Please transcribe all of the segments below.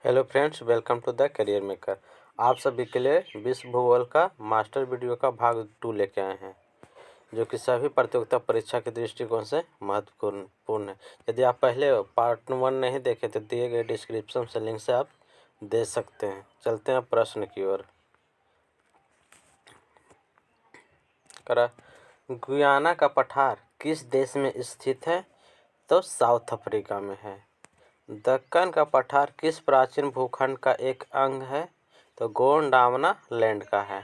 Hello friends, welcome to the career maker. आप सभी के लिए विश्व भूगोल का मास्टर वीडियो का भाग 2 लेके आए हैं, जो कि सभी प्रतियोगिता परीक्षा के दृष्टिकोण से महत्वपूर्ण है। यदि आप पहले पार्ट 1 नहीं देखे तो दिए गए डिस्क्रिप्शन से लिंक से आप दे सकते हैं। चलते हैं प्रश्न की ओर। गुयाना का पठार किस देश में स्थित है? तो साउथ अफ्रीका में है। दक्कन का पठार किस प्राचीन भूखंड का एक अंग है? तो गोंडावना लैंड का है।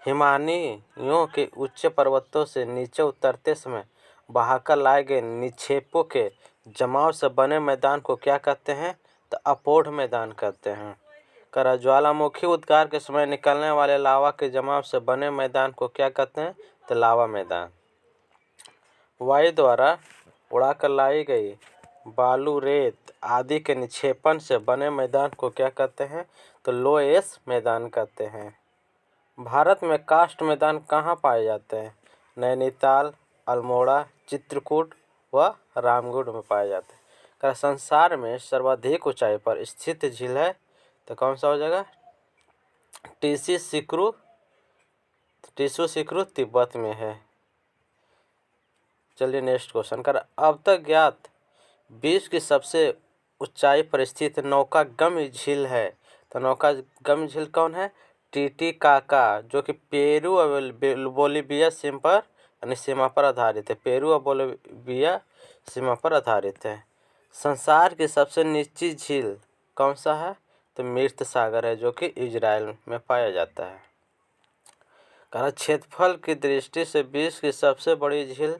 हिमानियों के उच्च पर्वतों से नीचे उतरते समय बहाकर लाए गए निक्षेपों के जमाव से बने मैदान को क्या कहते हैं? तो अपोढ़ मैदान कहते हैं। ज्वालामुखी उद्गार के समय निकलने वाले लावा के जमाव से बने मैदान को क्या कहते हैं? तो लावा मैदान। वायु द्वारा उड़ाकर लाई गई बालू, रेत आदि के निक्षेपण से बने मैदान को क्या कहते हैं? तो लोएस मैदान कहते हैं। भारत में कास्ट मैदान कहाँ पाए जाते हैं? नैनीताल, अल्मोड़ा, चित्रकूट व रामगढ़ में पाए जाते हैं। संसार में सर्वाधिक ऊंचाई पर स्थित झील है? तो कौन सा हो जाएगा? टीसू सिक्रू तिब्बत में है। चलिए नेक्स्ट क्वेश्चन अब तक ज्ञात विश्व की सबसे ऊंचाई पर स्थित नौकागम्य झील है। तो नौकागम्य झील कौन है? टीटीकाका, जो कि पेरू और बोलीविया सीमा पर आधारित है। पेरू और बोलीविया सीमा पर आधारित है। संसार की सबसे निचली झील कौन सा है? तो मृत सागर है, जो कि इजराइल में पाया जाता है। क्षेत्रफल की दृष्टि से विश्व की सबसे बड़ी झील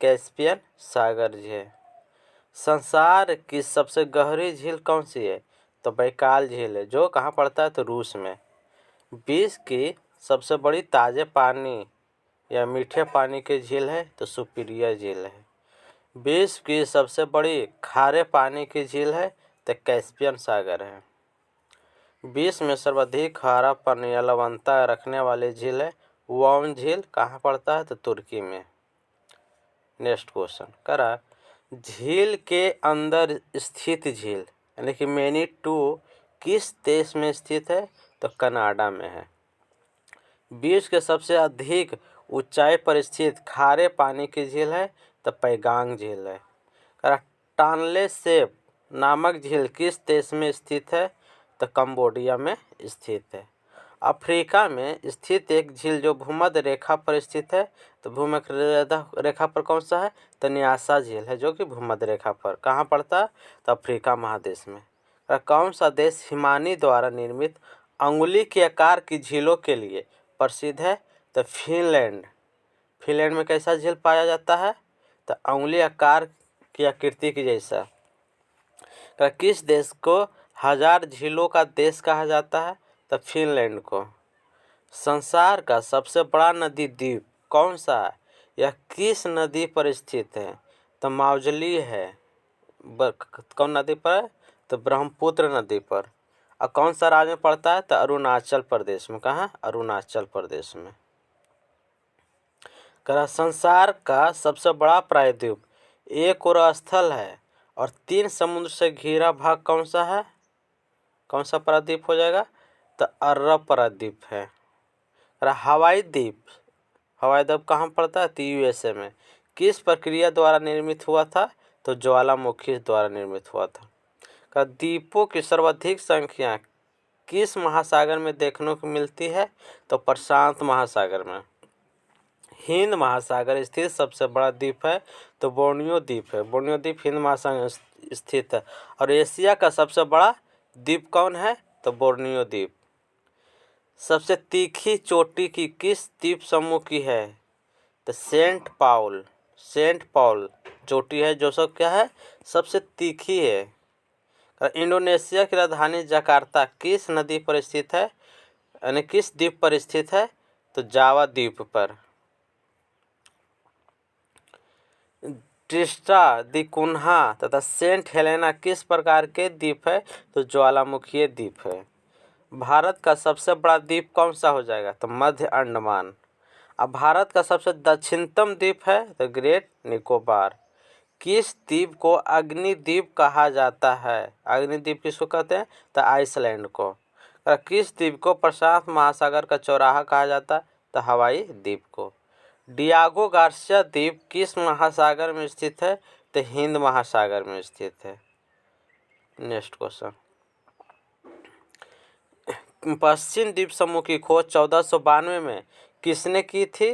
कैस्पियन सागर झील। संसार की सबसे गहरी झील कौन सी है? तो बैकाल झील है, जो कहाँ पड़ता है? तो रूस में। विश्व की सबसे बड़ी ताजे पानी या मीठे पानी की झील है? तो सुपीरियर झील है। विश्व की सबसे बड़ी खारे पानी की झील है? तो कैस्पियन सागर है। विश्व में सर्वाधिक खारापन या लवणता रखने वाली झील है वॉन झील, कहाँ पड़ता है? तो तुर्की में। नेक्स्ट क्वेश्चन झील के अंदर स्थित झील यानी कि मैनीटू किस देश में स्थित है? तो कनाडा में है। विश्व के सबसे अधिक ऊंचाई पर स्थित खारे पानी की झील है? तो पैगांग झील है। टानले सेप नामक झील किस देश में स्थित है? तो कंबोडिया में स्थित है। अफ्रीका में स्थित एक झील जो भूमध्य रेखा पर स्थित है, तो भूमध्य रेखा पर कौन सा है? तो न्यासा झील है, जो कि भूमध्य रेखा पर कहाँ पड़ता है? तो अफ्रीका महादेश में। कौन सा देश हिमानी द्वारा निर्मित अंगुली के आकार की झीलों के लिए प्रसिद्ध है? तो फिनलैंड। फिनलैंड में कैसा झील पाया जाता है? तो अंगुली आकार की आकृति की जैसा। किस देश को हजार झीलों का देश कहा जाता है? तो फिनलैंड को। संसार का सबसे बड़ा नदी द्वीप कौन सा है? यह किस नदी पर स्थित है? तो मावजली है। कौन नदी पर है? तो ब्रह्मपुत्र नदी पर। और कौन सा राज्य में पड़ता है? तो अरुणाचल प्रदेश में। कहाँ? अरुणाचल प्रदेश में। संसार का सबसे बड़ा प्रायद्वीप एक और स्थल है और 3 समुद्र से घिरा भाग कौन सा है? कौन सा प्रायद्वीप हो जाएगा? तो अरब प्रायद्वीप है। हवाई द्वीप कहाँ पड़ता है? तो यूएसए में। किस प्रक्रिया द्वारा निर्मित हुआ था? तो ज्वालामुखी द्वारा निर्मित हुआ था। द्वीपों की सर्वाधिक संख्या किस महासागर में देखने को मिलती है? तो प्रशांत महासागर में। हिंद महासागर स्थित सबसे बड़ा द्वीप है तो बोर्नियो द्वीप है। बोर्नियो द्वीप हिंद महासागर स्थित है। और एशिया का सबसे बड़ा द्वीप कौन है? तो बोर्नियो द्वीप। सबसे तीखी चोटी की किस द्वीप समूह की है? तो सेंट पॉल चोटी है, जो सब क्या है? सबसे तीखी है। इंडोनेशिया की राजधानी जकार्ता किस नदी पर स्थित है? यानी किस द्वीप पर स्थित है? तो जावा द्वीप पर। ट्रिस्टा दी कुन्हा तथा सेंट हेलेना किस प्रकार के द्वीप है? तो ज्वालामुखीय द्वीप है। भारत का सबसे बड़ा द्वीप कौन सा हो जाएगा? तो मध्य अंडमान। अब भारत का सबसे दक्षिणतम द्वीप है तो ग्रेट निकोबार। किस द्वीप को अग्निद्वीप कहा जाता है? अग्निद्वीप किसको कहते हैं? तो आइसलैंड को। किस द्वीप को प्रशांत महासागर का चौराहा कहा जाता है? तो हवाई द्वीप को। डियागो गार्सिया द्वीप किस महासागर में स्थित है? तो हिंद महासागर में स्थित है। नेक्स्ट क्वेश्चन, पश्चिम द्वीप समूह की खोज 1492 में किसने की थी?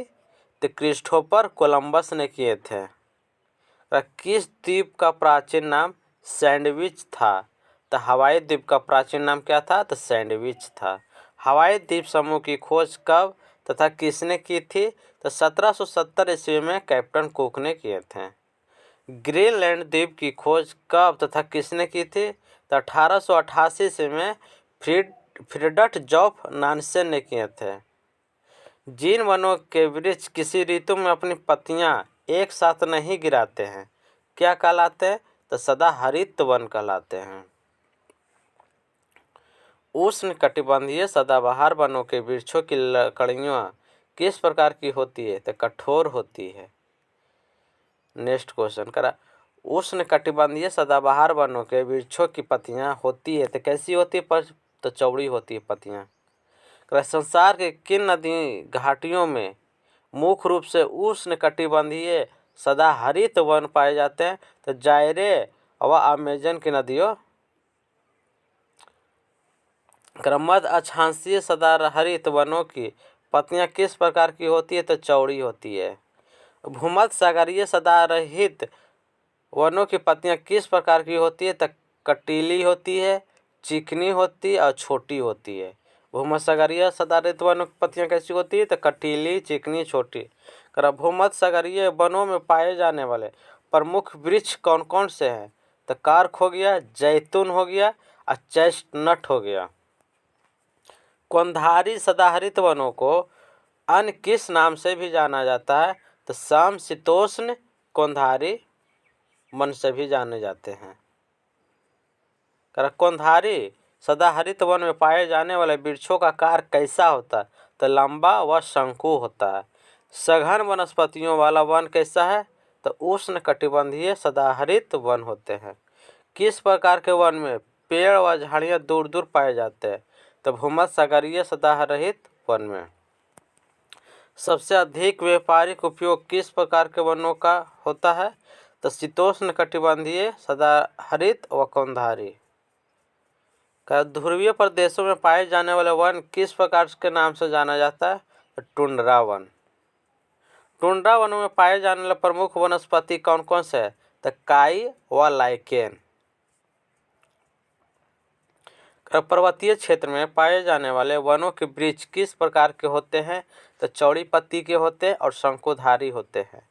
तो क्रिस्टोफर कोलंबस ने किए थे। किस द्वीप का प्राचीन नाम सैंडविच था? तो हवाई द्वीप का प्राचीन नाम क्या था? तो सैंडविच था। हवाई द्वीप समूह की खोज कब तथा किसने की थी? तो 1770 ईस्वी में कैप्टन कुक ने किए थे। ग्रीनलैंड द्वीप की खोज कब तथा किसने की थी? तो 1888 ईस्वी में फ्रिडट जॉफ नानसेन ने किए थे। जिन वनों के वृक्ष किसी ऋतु में अपनी पत्तियां एक साथ नहीं गिराते हैं, क्या कहलाते हैं? तो सदाहरित वन कहलाते हैं। उष्णकटिबंधीय सदाबहार वनों के वृक्षों की लकड़ियां किस प्रकार की होती है? तो कठोर होती है। नेक्स्ट क्वेश्चन करा, उष्णकटिबंधीय सदाबहार वनों के वृक्षों की पत्तियां होती है तो कैसी होती है? पर तो चौड़ी होती है पत्तियां। संसार के किन नदी घाटियों में मुख्य रूप से उष्णकटिबंधीय सदाहरित वन पाए जाते हैं? तो जायरे व अमेजन की नदियों। मध्य अक्षांशीय सदाहरित वनों की पत्तियां किस प्रकार की होती है? तो चौड़ी होती है। भूमध्य सागरीय सदाहरित वनों की पत्तियां किस प्रकार की होती है? तो कटीली होती है, चिकनी होती है और छोटी होती है। भूमध्यसागरीय सदाहरित वनों की पत्तियां कैसी होती है? तो कटीली, चिकनी, छोटी। भूमध्यसागरीय वनों में पाए जाने वाले प्रमुख वृक्ष कौन कौन से हैं? तो कार्क हो गया, जैतून हो गया और चेस्टनट हो गया। कौंधारी सदाहरित वनों को अन्य किस नाम से भी जाना जाता है? तो समशीतोष्ण कौंधारी वन से भी जाने जाते हैं। कौंधारी सदाहरित वन में पाए जाने वाले वृक्षों का आकार कैसा होता है? तो लंबा व शंकु होता है। सघन वनस्पतियों वाला वन कैसा है? तो उष्णकटिबंधीय सदाहरित वन होते हैं। किस प्रकार के वन में पेड़ व झाड़ियां दूर दूर पाए जाते हैं? तो भूमध्यसागरीय सदाहरित वन में। सबसे अधिक व्यापारिक उपयोग किस प्रकार के वनों का होता है? तो शीतोष्णकटिबंधीय सदाहरित व कौंधारी। ध्रुवीय प्रदेशों में पाए जाने वाले वन किस प्रकार के नाम से जाना जाता है? तो टुंड्रा वन। टुंड्रा वनों में पाए जाने वाले प्रमुख वनस्पति कौन कौन से है? तो काई व लाइकेन। पर्वतीय क्षेत्र में पाए जाने वाले वनों के वृक्ष किस प्रकार के होते हैं? तो चौड़ी पत्ती के होते हैं और शंकुधारी होते हैं।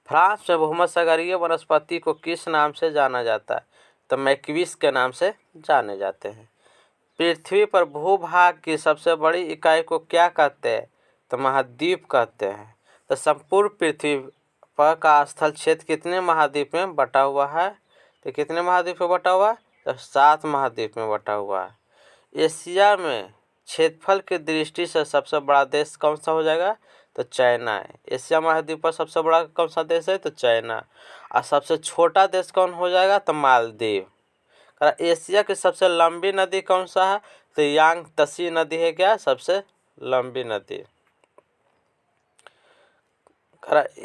फ्रांस में भूमध्यसागरीय वनस्पति को किस नाम से जाना जाता है? तो मैक्विस के नाम से जाने जाते हैं। पृथ्वी पर भूभाग की सबसे बड़ी इकाई को क्या कहते हैं? तो महाद्वीप कहते हैं। तो संपूर्ण पृथ्वी पर का स्थल क्षेत्र कितने महाद्वीप में बटा हुआ है? तो कितने महाद्वीप में बटा हुआ है? तो 7 महाद्वीप में बटा हुआ है। एशिया में क्षेत्रफल की दृष्टि से सबसे बड़ा देश कौन सा हो जाएगा? तो चाइना है। एशिया महाद्वीप पर सबसे बड़ा कौन सा देश है? तो चाइना। और सबसे छोटा देश कौन हो जाएगा? तो मालदीव। एशिया की सबसे लंबी नदी कौन सा है? तो यांगत्से नदी है क्या सबसे लंबी नदी।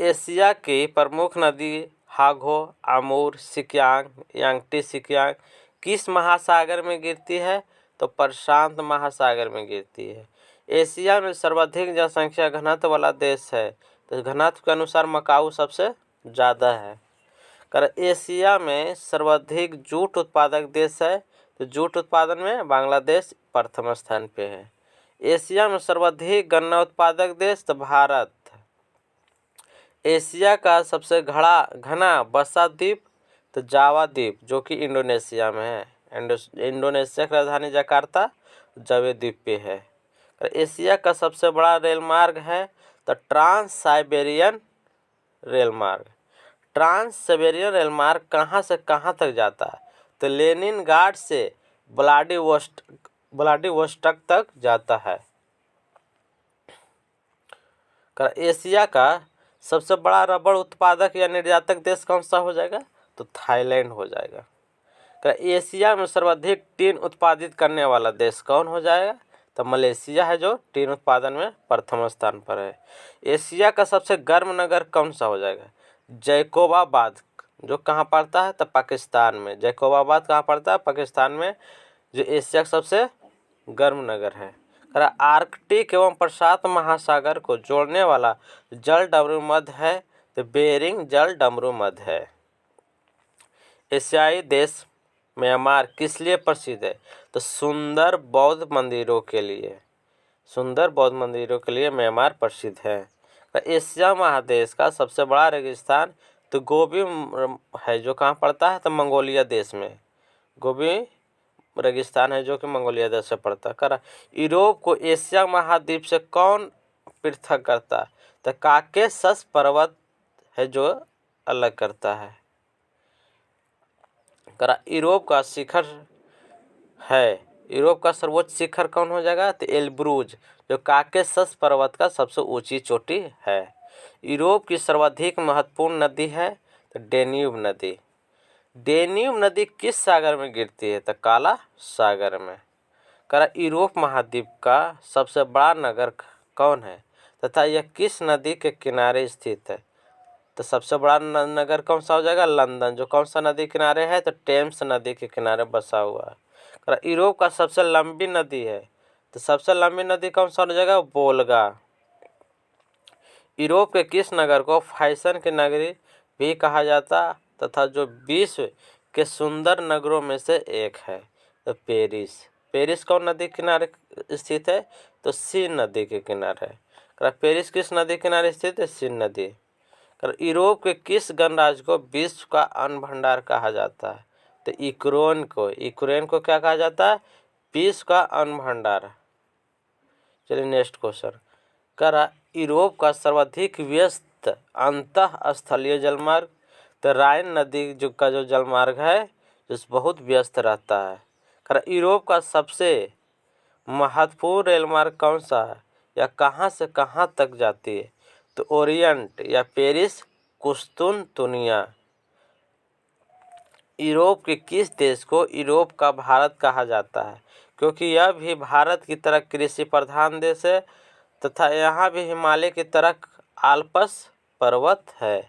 एशिया की प्रमुख नदी हागो, अमूर, सिक्यांग, यांगटी सिक्यांग किस महासागर में गिरती है? तो प्रशांत महासागर में गिरती है। एशिया में सर्वाधिक जनसंख्या घनत्व वाला देश है। तो घनत्व के अनुसार मकाऊ सबसे ज़्यादा है। एशिया में सर्वाधिक जूट उत्पादक देश है। तो जूट उत्पादन में बांग्लादेश प्रथम स्थान पे है। एशिया में सर्वाधिक गन्ना उत्पादक देश तो भारत। एशिया का सबसे घना बसा द्वीप तो जावा द्वीप जो कि इंडोनेशिया में है। इंडोनेशिया की राजधानी जकार्ता जावे द्वीप पे है। एशिया का सबसे बड़ा रेल मार्ग है तो ट्रांस साइबेरियन रेल मार्ग। ट्रांस साइबेरियन रेल मार्ग कहाँ से कहाँ तक जाता है? तो लेनिनग्राड से व्लादिवोस्टोक तक जाता है। एशिया का सबसे बड़ा रबड़ उत्पादक या निर्यातक देश कौन सा हो जाएगा? तो थाईलैंड हो जाएगा। एशिया में सर्वाधिक टीन उत्पादित करने वाला देश कौन हो जाएगा? तो मलेशिया है जो टीन उत्पादन में प्रथम स्थान पर है। एशिया का सबसे गर्म नगर कौन सा हो जाएगा? जैकोबाबाद, जो कहाँ पड़ता है? तो पाकिस्तान में। जैकोबाबाद कहाँ पड़ता है? पाकिस्तान में, जो एशिया का सबसे गर्म नगर है। आर्कटिक एवं प्रशांत महासागर को जोड़ने वाला जल डमरू मध्य है, तो बेरिंग जल डमरू मध्य है। एशियाई देश म्यांमार किस लिए प्रसिद्ध है? तो सुंदर बौद्ध मंदिरों के लिए। सुंदर बौद्ध मंदिरों के लिए म्यांमार प्रसिद्ध है। एशिया महादेश का सबसे बड़ा रेगिस्तान तो गोबी है, जो कहाँ पड़ता है? तो मंगोलिया देश में। गोबी रेगिस्तान है जो कि मंगोलिया देश से पड़ता है। यूरोप को एशिया महाद्वीप से कौन पृथक करता है? तो काकेशस पर्वत है जो अलग करता है। यूरोप का शिखर है, यूरोप का सर्वोच्च शिखर कौन हो जाएगा? तो एल्ब्रूज, जो काकेशस पर्वत का सबसे ऊंची चोटी है। यूरोप की सर्वाधिक महत्वपूर्ण नदी है तो डेन्यूब नदी। डेन्यूब नदी किस सागर में गिरती है? तो काला सागर में। यूरोप महाद्वीप का सबसे बड़ा नगर कौन है तथा यह किस नदी के किनारे स्थित है? तो सबसे बड़ा नगर कौन सा हो जाएगा? लंदन, जो कौन सा नदी किनारे है? तो टेम्स नदी के किनारे बसा हुआ है। यूरोप का सबसे लंबी नदी है, तो सबसे लंबी नदी कौन सा हो जाएगा? वोल्गा। यूरोप के किस नगर को फैशन की नगरी भी कहा जाता तथा जो विश्व के सुंदर नगरों में से एक है? तो पेरिस। पेरिस कौन नदी किनारे स्थित है? तो सीन नदी के किनारे है। पेरिस किस नदी किनारे स्थित है? सीन नदी। यूरोप के किस गणराज्य को विश्व का अन्न भंडार कहा जाता है? तो यूक्रेन को क्या कहा जाता है? विश्व का अन्न भंडार। चलिए नेक्स्ट क्वेश्चन। यूरोप का सर्वाधिक व्यस्त अंतःस्थलीय जलमार्ग? तो राइन नदी जो जलमार्ग है जो बहुत व्यस्त रहता है। यूरोप का सबसे महत्वपूर्ण रेलमार्ग कौन सा है या कहाँ से कहाँ तक जाती है? तो ओरिएंट या पेरिस कुस्तुनतुनिया। यूरोप के किस देश को यूरोप का भारत कहा जाता है? क्योंकि यह भी भारत की तरह कृषि प्रधान देश है तथा यहाँ भी हिमालय की तरह आल्प्स पर्वत है,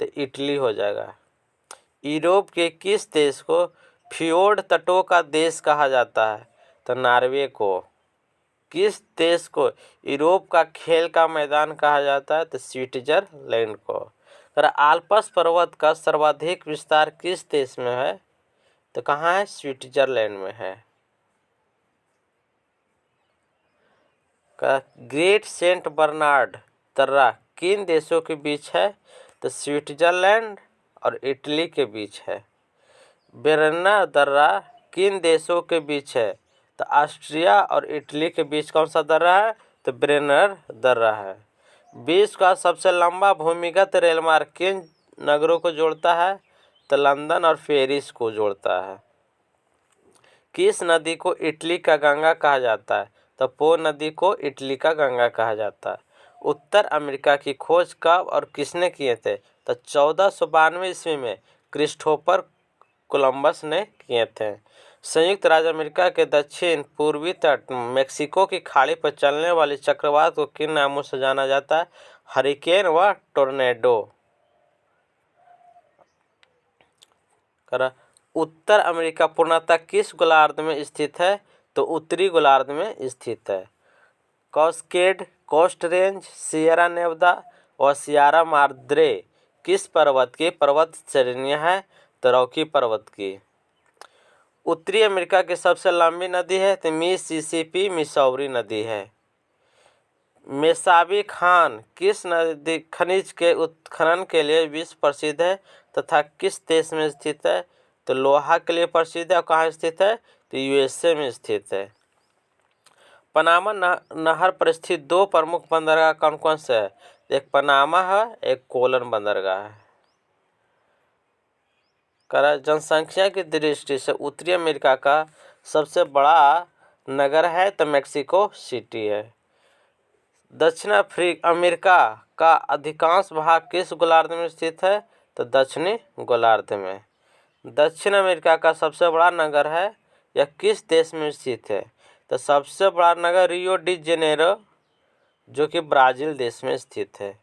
तो इटली हो जाएगा। यूरोप के किस देश को फ्योर्ड तटों का देश कहा जाता है? तो नॉर्वे को। किस देश को यूरोप का खेल का मैदान कहा जाता है? तो स्विट्जरलैंड को। आल्प्स पर्वत का सर्वाधिक विस्तार किस देश में है? तो कहाँ है? स्विट्जरलैंड में है। ग्रेट सेंट बर्नार्ड दर्रा किन देशों के बीच है? तो स्विट्जरलैंड और इटली के बीच है। बेरना दर्रा किन देशों के बीच है? तो ऑस्ट्रिया और इटली के बीच कौन सा दर्रा है? तो ब्रेनर दर्रा है। विश्व का सबसे लंबा भूमिगत रेलमार्ग किन नगरों को जोड़ता है? तो लंदन और पेरिस को जोड़ता है। किस नदी को इटली का गंगा कहा जाता है? तो पो नदी को इटली का गंगा कहा जाता है। उत्तर अमेरिका की खोज कब और किसने किए थे? तो 1492 ईस्वी में क्रिस्टोफर कोलंबस ने किए थे। संयुक्त राज्य अमेरिका के दक्षिण पूर्वी तट मेक्सिको की खाड़ी पर चलने वाली चक्रवात को किन नामों से जाना जाता है? हरिकेन व टोर्नेडो। उत्तर अमेरिका पूर्णतः किस गोलार्ध में स्थित है? तो उत्तरी गोलार्ध में स्थित है। Cascade, coast range, Sierra Nevada और सियरा माद्रे किस पर्वत की पर्वत श्रेणियां हैं? तो रॉकी पर्वत की। उत्तरी अमेरिका की सबसे लंबी नदी है तो मिसिसिपी मिसौरी नदी है। मेसाबी खान किस नदी खनिज के उत्खनन के लिए विश्व प्रसिद्ध है तथा किस देश में स्थित है? तो लोहा के लिए प्रसिद्ध है। और कहाँ स्थित है? तो यूएसए में स्थित है। पनामा नहर पर स्थित दो प्रमुख बंदरगाह कौन कौन से है? एक पनामा है, एक कोलन बंदरगाह है। जनसंख्या की दृष्टि से उत्तरी अमेरिका का सबसे बड़ा नगर है तो मेक्सिको सिटी है। दक्षिण अमेरिका का अधिकांश भाग किस गोलार्ध में स्थित है? तो दक्षिणी गोलार्ध में। दक्षिण अमेरिका का सबसे बड़ा नगर है, यह किस देश में स्थित है? तो सबसे बड़ा नगर रियो डी जेनेरो, जो कि ब्राज़ील देश में स्थित है।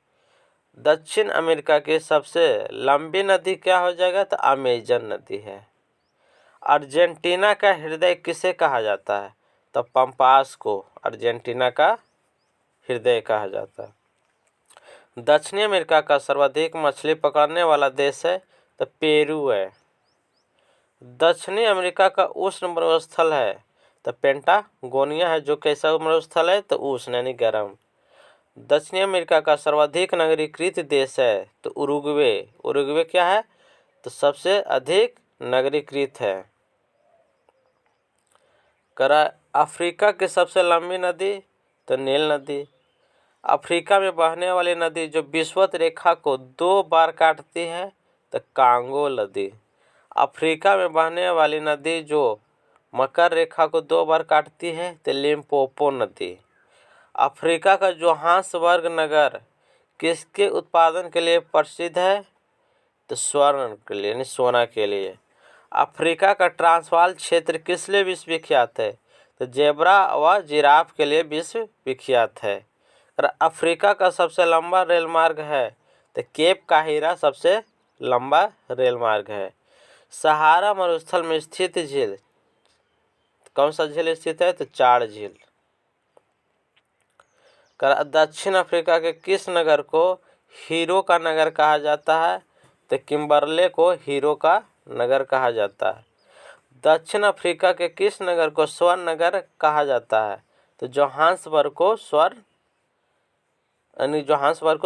दक्षिण अमेरिका की सबसे लंबी नदी क्या हो जाएगा? तो अमेजन नदी है। अर्जेंटीना का हृदय किसे कहा जाता है? तो पंपास को अर्जेंटीना का हृदय कहा जाता है। दक्षिणी अमेरिका का सर्वाधिक मछली पकड़ने वाला देश है, तो पेरू है। दक्षिणी अमेरिका का उष्ण मरुस्थल है, तो पेंटागोनिया है, जो कैसा मरुस्थल है? तो उष्ण यानी गर्म। दक्षिणी अमेरिका का सर्वाधिक नगरीकृत देश है, तो उरुग्वे। उरुग्वे क्या है? तो सबसे अधिक नगरीकृत है। करा अफ्रीका की सबसे लंबी नदी? तो नील नदी। अफ्रीका में बहने वाली नदी जो विषुवत रेखा को 2 बार काटती है, तो कांगो नदी। अफ्रीका में बहने वाली नदी जो मकर रेखा को 2 बार काटती है, तो लिम्पोपो नदी। अफ्रीका का जोहान्सबर्ग नगर किसके उत्पादन के लिए प्रसिद्ध है? तो स्वर्ण के लिए यानी सोना के लिए। अफ्रीका का ट्रांसवाल क्षेत्र किस लिए विश्व विख्यात है? तो जेब्रा व जिराफ के लिए विश्व विख्यात है। और अफ्रीका का सबसे लंबा रेल मार्ग है, तो केप काहिरा सबसे लंबा रेल मार्ग है। सहारा मरुस्थल में स्थित झील, कौन सा झील स्थित है? तो चाड झील। दक्षिण अफ्रीका के किस नगर को हीरो का नगर कहा जाता है? तो किम्बरले को हीरो का नगर कहा जाता है। दक्षिण अफ्रीका के किस नगर को स्वर्ण नगर कहा जाता है? तो जोहान्सबर्ग को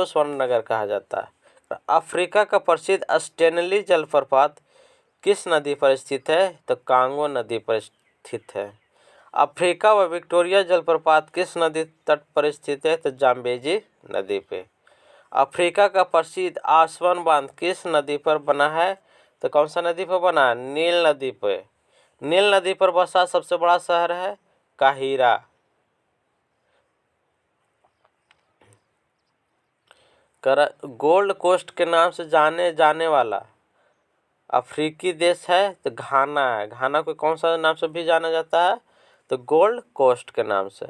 स्वर्ण नगर कहा जाता है। अफ्रीका का प्रसिद्ध स्टेनली जलप्रपात किस नदी पर स्थित है? तो कांगो नदी पर स्थित है। अफ्रीका व विक्टोरिया जलप्रपात किस नदी तट पर स्थित है? तो जाम्बेजी नदी पे। अफ्रीका का प्रसिद्ध आसवन बांध किस नदी पर बना है? तो कौन सा नदी पर बना है? नील नदी पे। नील नदी पर बसा सबसे बड़ा शहर है काहिरा। गोल्ड कोस्ट के नाम से जाने जाने वाला अफ्रीकी देश है, तो घाना है। घाना को कौन सा नाम से भी जाना जाता है? तो गोल्ड कोस्ट के नाम से।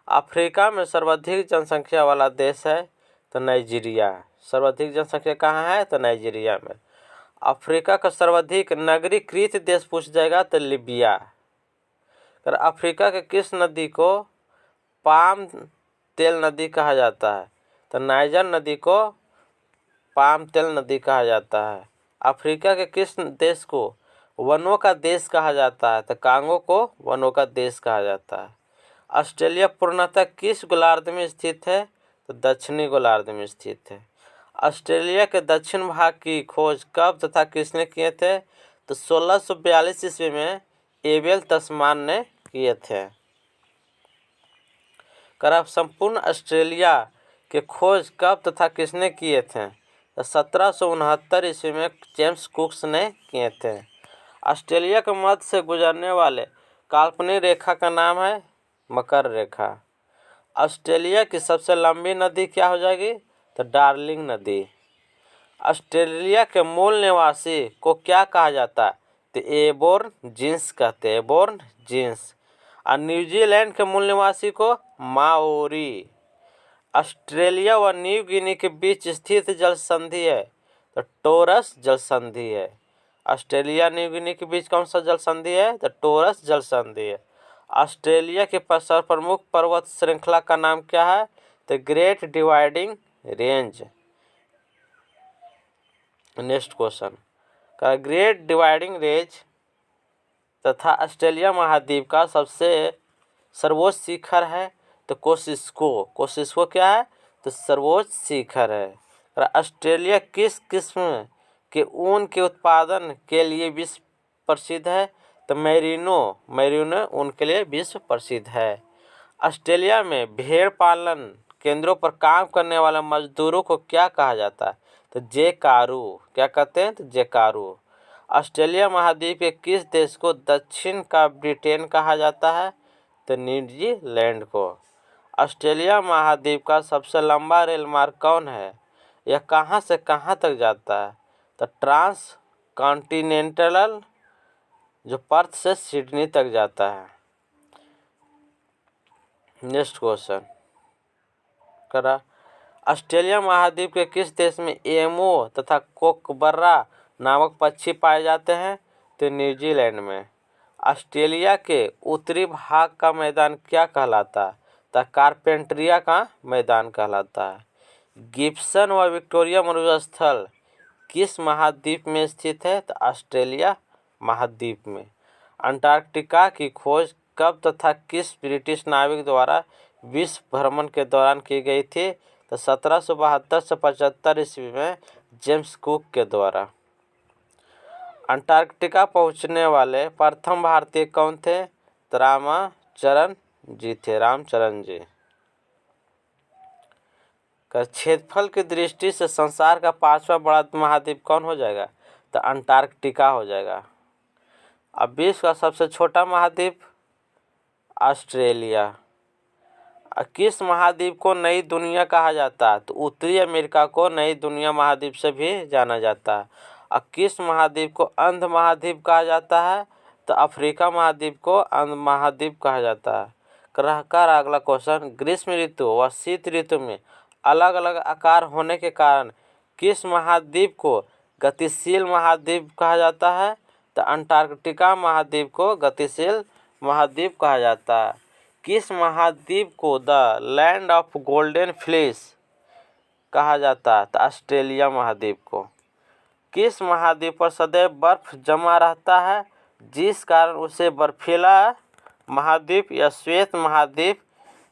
अफ्रीका में सर्वाधिक जनसंख्या वाला देश है, तो नाइजीरिया। सर्वाधिक जनसंख्या कहाँ है? तो नाइजीरिया में। अफ्रीका का सर्वाधिक नगरीकृत देश पूछ जाएगा, तो लीबिया। और अफ्रीका के किस नदी को पाम तेल नदी कहा जाता है? तो नाइजर नदी को पाम तेल नदी कहा जाता है। अफ्रीका के किस देश को वनों का देश कहा जाता है? तो कांगो को वनों का देश कहा जाता है। ऑस्ट्रेलिया पूर्णतः किस गोलार्ध में स्थित है? तो दक्षिणी गोलार्ध में स्थित है। ऑस्ट्रेलिया के दक्षिण भाग की खोज कब तथा किसने किए थे? तो 1642 ईस्वी में एबेल तस्मान ने किए थे। संपूर्ण ऑस्ट्रेलिया के खोज कब तथा किसने किए थे? तो 1769 ईस्वी में जेम्स कुक्स ने किए थे। ऑस्ट्रेलिया के मध्य से गुजरने वाले काल्पनिक रेखा का नाम है मकर रेखा। ऑस्ट्रेलिया की सबसे लंबी नदी क्या हो जाएगी? तो डार्लिंग नदी। ऑस्ट्रेलिया के मूल निवासी को क्या कहा जाता है? तो एबोर्जिन्स कहते हैं, एबोर्जिन्स। और न्यूजीलैंड के मूल निवासी को माओरी। ऑस्ट्रेलिया व न्यू गिनी के बीच स्थित जल संधि है, तो टोरस जल संधि है। ऑस्ट्रेलिया न्यू गिनी के बीच कौन सा जल संधि है? तो टोरस जल संधि है। ऑस्ट्रेलिया के प्रमुख पर्वत श्रृंखला का नाम क्या है? तो great dividing range. Next question का ग्रेट डिवाइडिंग रेंज तथा ऑस्ट्रेलिया महाद्वीप का सबसे सर्वोच्च शिखर है, तो कोसिस्को क्या है? तो सर्वोच्च शिखर है। और ऑस्ट्रेलिया किस किस्म के ऊन के उत्पादन के लिए विश्व प्रसिद्ध है? तो मैरिनो ऊन के लिए विश्व प्रसिद्ध है। ऑस्ट्रेलिया में भेड़ पालन केंद्रों पर काम करने वाले मजदूरों को क्या कहा जाता है? तो जेकारू। क्या कहते हैं? तो जेकारू। ऑस्ट्रेलिया महाद्वीप के किस देश को दक्षिण का ब्रिटेन कहा जाता है? तो न्यूजीलैंड को। ऑस्ट्रेलिया महाद्वीप का सबसे लंबा रेल मार्ग कौन है? यह कहाँ से कहाँ तक जाता है? तो ट्रांस कॉन्टिनेंटल जो पर्थ से सिडनी तक जाता है। नेक्स्ट क्वेश्चन करा, ऑस्ट्रेलिया महाद्वीप के किस देश में एमो तथा कोकबर्रा नामक पक्षी पाए जाते हैं? तो न्यूजीलैंड में। ऑस्ट्रेलिया के उत्तरी भाग का मैदान क्या कहलाता है? तो कारपेंट्रिया का मैदान कहलाता है। गिब्सन व विक्टोरिया मरुस्थल किस महाद्वीप में स्थित है? तो ऑस्ट्रेलिया महाद्वीप में। अंटार्कटिका की खोज कब तथा किस ब्रिटिश नाविक द्वारा विश्व भ्रमण के दौरान की गई थी? तो 1772 से 75 ईस्वी में जेम्स कुक के द्वारा। अंटार्कटिका पहुंचने वाले प्रथम भारतीय कौन थे? तो रामचरण जी थे, रामचरण जी। क्षेत्रफल की दृष्टि से संसार का 5वां बड़ा महाद्वीप कौन हो जाएगा? तो अंटार्कटिका हो जाएगा। अब विश्व का सबसे छोटा महाद्वीप ऑस्ट्रेलिया। किस महाद्वीप को नई दुनिया कहा जाता है? तो उत्तरी अमेरिका को नई दुनिया महाद्वीप से भी जाना जाता है। और किस महाद्वीप को अंध महाद्वीप कहा जाता है? तो अफ्रीका महाद्वीप को अंध महाद्वीप कहा जाता है। कर अगला क्वेश्चन, ग्रीष्म ऋतु व शीत ऋतु में अलग अलग आकार होने के कारण किस महाद्वीप को गतिशील महाद्वीप कहा जाता है? तो अंटार्कटिका महाद्वीप को गतिशील महाद्वीप कहा जाता है। किस महाद्वीप को the land of golden fleece कहा जाता है? तो ऑस्ट्रेलिया महाद्वीप को। किस महाद्वीप पर सदैव बर्फ जमा रहता है जिस कारण उसे बर्फीला महाद्वीप या श्वेत महाद्वीप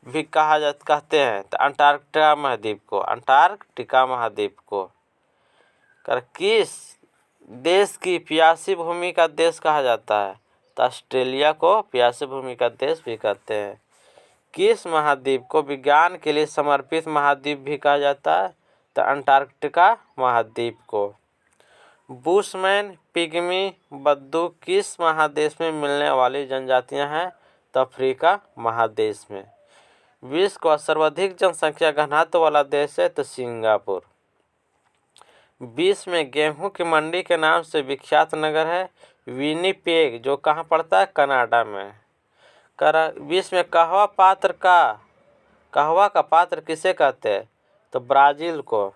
भी कहते हैं? तो अंटार्कटिका महाद्वीप को, अंटार्कटिका महाद्वीप को। किस देश की प्यासी भूमि का देश कहा जाता है? तो ऑस्ट्रेलिया को प्यासी भूमि का देश भी कहते हैं। किस महाद्वीप को विज्ञान के लिए समर्पित महाद्वीप भी कहा जाता है? तो अंटार्कटिका महाद्वीप को। बुशमैन, पिग्मी, बद्दू किस महादेश में मिलने वाली जनजातियां हैं? तो अफ्रीका महादेश में। विश्व का सर्वाधिक जनसंख्या घनत्व वाला देश है? तो सिंगापुर। विश्व में गेहूं की मंडी के नाम से विख्यात नगर है विनिपेग, जो कहाँ पड़ता है? कनाडा में। विश्व में कहवा का पात्र किसे कहते हैं? तो ब्राजील को।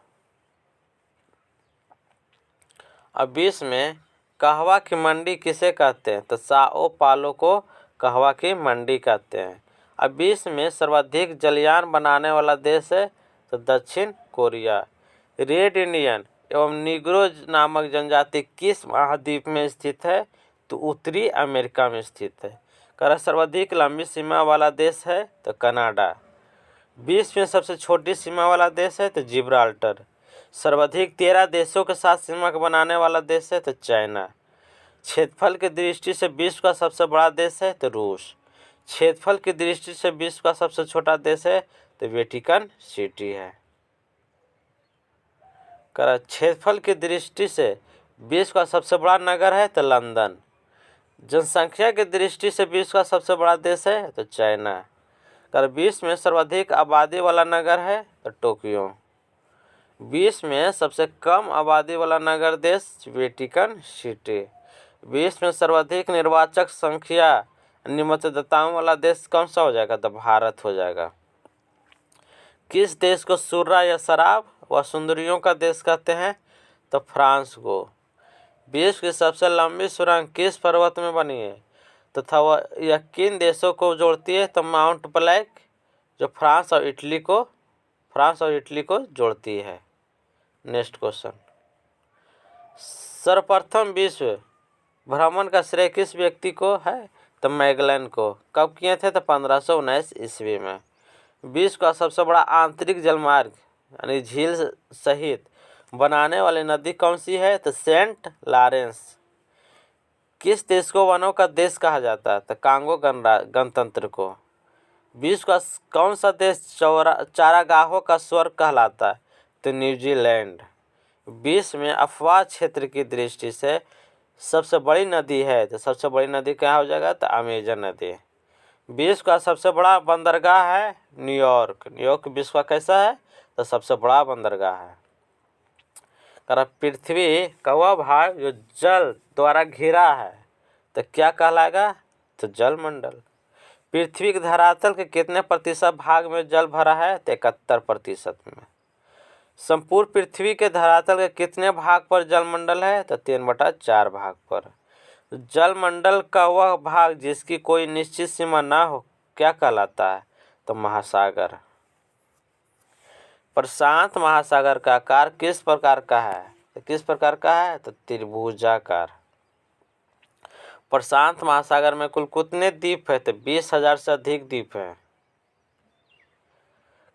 अब विश्व में कहवा की मंडी किसे कहते हैं? तो साओ पालो को कहवा की मंडी कहते हैं। अब विश्व में सर्वाधिक जलयान बनाने वाला देश है? तो दक्षिण कोरिया। रेड इंडियन एवं निग्रो नामक जनजाति किस महाद्वीप में स्थित है? तो उत्तरी अमेरिका में स्थित है। सर्वाधिक लंबी सीमा वाला देश है? तो कनाडा। विश्व में सबसे छोटी सीमा वाला देश है? तो जिब्राल्टर। सर्वाधिक 13 देशों के साथ सीमा बनाने वाला देश है? तो चाइना। क्षेत्रफल की दृष्टि से विश्व का सबसे बड़ा देश है? तो रूस। क्षेत्रफल की दृष्टि से विश्व का सबसे छोटा देश है? तो वेटिकन सिटी है। क्षेत्रफल की दृष्टि से विश्व का सबसे बड़ा नगर है? तो लंदन। जनसंख्या की दृष्टि से विश्व का सबसे बड़ा देश है? तो चाइना। विश्व में सर्वाधिक आबादी वाला नगर है? तो टोक्यो। विश्व में सबसे कम आबादी वाला नगर देश? Vatican city. विश्व में सर्वाधिक निर्वाचक संख्या मतदाताओं वाला देश कौन सा हो जाएगा? तो भारत हो जाएगा। किस देश को सुर्रा या शराब व सुंदरियों का देश कहते हैं? तो फ्रांस को। विश्व की सबसे लंबी सुरंग किस पर्वत में बनी है तथा वह यह किन देशों को जोड़ती है? तो माउंट ब्लैक, जो फ्रांस और इटली को जोड़ती है। नेक्स्ट क्वेश्चन, सर्वप्रथम विश्व भ्रमण का श्रेय किस व्यक्ति को है? तो मैगलन को। कब किए थे? तो 1519 ईस्वी में। विश्व का सबसे बड़ा आंतरिक जलमार्ग यानी झील सहित बनाने वाली नदी कौन सी है? तो सेंट लॉरेंस। किस देश को वनों का देश कहा जाता है? तो कांगो गणतंत्र को। विश्व का कौन सा देश चारागाहों का स्वर्ग कहलाता है? तो न्यूजीलैंड। विश्व में अफवाह क्षेत्र की दृष्टि से सबसे बड़ी नदी है? तो सबसे बड़ी नदी क्या हो जाएगा? तो अमेजन नदी। विश्व का सबसे बड़ा बंदरगाह है? न्यूयॉर्क। न्यूयॉर्क विश्व का कैसा है? तो सबसे बड़ा बंदरगाह है। पृथ्वी का वह भाग जो जल द्वारा घिरा है तो क्या कहलाएगा, तो जलमंडल। पृथ्वी के धरातल के कितने प्रतिशत भाग में जल भरा है, तो 71% में। संपूर्ण पृथ्वी के धरातल के कितने भाग पर जलमंडल है, तो 3/4 भाग पर। जलमंडल का वह भाग जिसकी कोई निश्चित सीमा ना हो क्या कहलाता है, तो महासागर। प्रशांत महासागर का आकार किस प्रकार का है, तो किस प्रकार का है, तो त्रिभुजाकार। प्रशांत महासागर में कुल कितने द्वीप है, तो 20,000 से अधिक द्वीप है।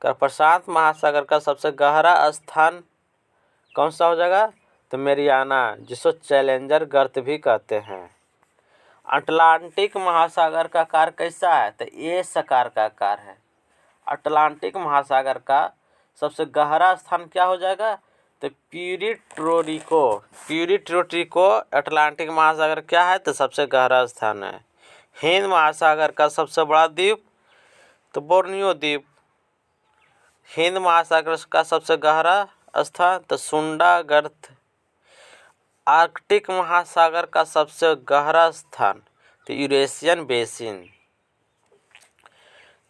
प्रशांत महासागर का सबसे गहरा स्थान कौन सा हो जाएगा, तो मेरियाना, जिसको चैलेंजर गर्त भी कहते हैं। अटलांटिक महासागर का आकार कैसा है, तो एस आकार का आकार है। अटलांटिक महासागर का सबसे गहरा स्थान क्या हो जाएगा, तो प्यूरिटोरिको अटलांटिक महासागर क्या है, तो सबसे गहरा स्थान है। हिंद महासागर का सबसे बड़ा द्वीप, तो बोर्नियो द्वीप। हिंद महासागर का सबसे गहरा स्थान, तो सुंडा गर्त। आर्कटिक महासागर का सबसे गहरा स्थान, तो यूरेशियन बेसिन।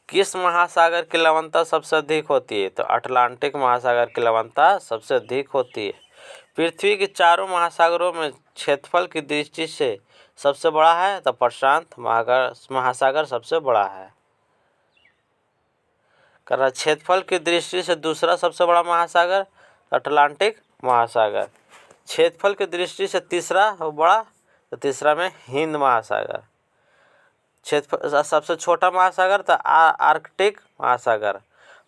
किस महासागर की लवणता सबसे अधिक होती है, तो अटलांटिक महासागर की लवणता सबसे अधिक होती है। पृथ्वी के चारों महासागरों में क्षेत्रफल की दृष्टि से सबसे बड़ा है, तो प्रशांत महासागर सबसे बड़ा है। क्षेत्रफल की दृष्टि से दूसरा सबसे बड़ा महासागर अटलांटिक महासागर। क्षेत्रफल की दृष्टि से तीसरा बड़ा, तो तीसरा में हिंद महासागर। क्षेत्र सबसे छोटा महासागर तो आर्कटिक महासागर।